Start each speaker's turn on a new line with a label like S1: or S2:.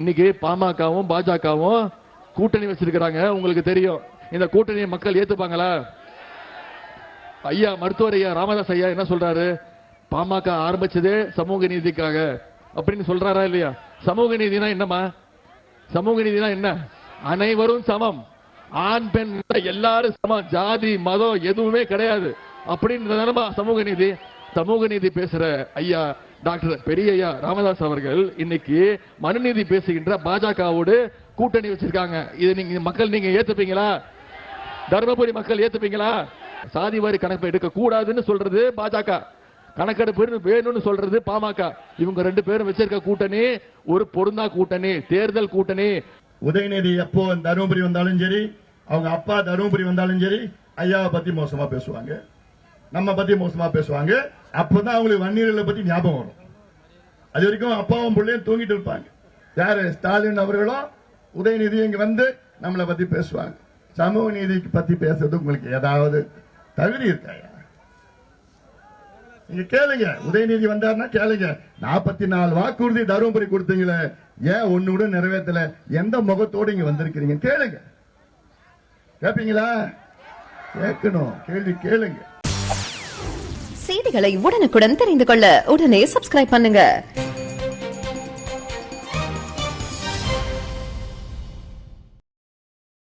S1: இன்னைக்கு பாமகவும் பாஜகவும் கூட்டணி வச்சிருக்கிறாங்க. உங்களுக்கு தெரியும். இந்த கூட்டணியை மக்கள் ஏத்துப்பாங்களா? ஐயா மருத்துவர் ஐயா ராமதாஸ் ஐயா என்ன சொல்றாரு? பாமக ஆரம்பிச்சதே சமூக நீதிக்காக அப்படின்னு சொல்றாரா இல்லையா? சமூக நீதினா என்னமா? சமூக நீதினா என்ன? அனைவரும் சமம், ஆண் பெண் எல்லாரும் சமம், ஜாதி மதம் எதுவுமே கிடையாது அப்படின்றதானமா சமூக நீதி. சமூக நீதி பேசுற ஐயா டாக்டர் பெரிய ஐயா ராமதாஸ் அவர்கள் இன்னைக்கு மனுநீதி பேசுகின்ற பாஜகவோடு கூட்டணி வச்சிருக்காங்க. இது நீங்க மக்கள் நீங்க ஏத்துப்பீங்களா? தர்மபுரி மக்கள் ஏத்துப்பீங்களா? சாதி வாரி கணக்கு எடுக்க கூடாதுன்னு சொல்றது பாஜக, கணக்கெடுப்பு வேணும்னு சொல்றது பாமக. இவங்க ரெண்டு பேரும் வச்சிருக்க கூட்டணி ஒரு பொருந்தா கூட்டணி, தேர்தல் கூட்டணி.
S2: உதயநிதி எப்போ தருமபுரி வந்தாலும் சரி, அவங்க அப்பா தருமபுரி வந்தாலும் சரி, ஐயாவை பத்தி மோசமா பேசுவாங்க, நம்ம பத்தி மோசமா பேசுவாங்க. அப்பதான் அவங்களுக்கு வன்னியர்களை பத்தி ஞாபகம் வரும். அது வரைக்கும் அப்பாவும் பிள்ளையும் தூங்கிட்டு இருப்பாங்க. யாரு? ஸ்டாலின் அவர்களும் உதயநிதி இங்க வந்து நம்மளை பத்தி பேசுவாங்க. சமூக நீதி பத்தி பேசுறது உங்களுக்கு ஏதாவது தகுதி இருக்காயா? நீங்க கேளுங்க. உதயநிதி வந்தாருன்னா கேளுங்க. 44 வாக்குறுதி தருமபுரி கொடுத்தீங்களே, ஏன் ஒண்ணு கூட நிறைவேற்றல? எந்த முகத்தோடு இங்க வந்திருக்கிறீங்க? கேளுங்க. கேப்பீங்களா? கேட்கணும். கேள்வி கேளுங்க.
S3: செய்திகளை உடனுக்குடன் தெரிந்து கொள்ள உடனே சப்ஸ்கிரைப் பண்ணுங்க.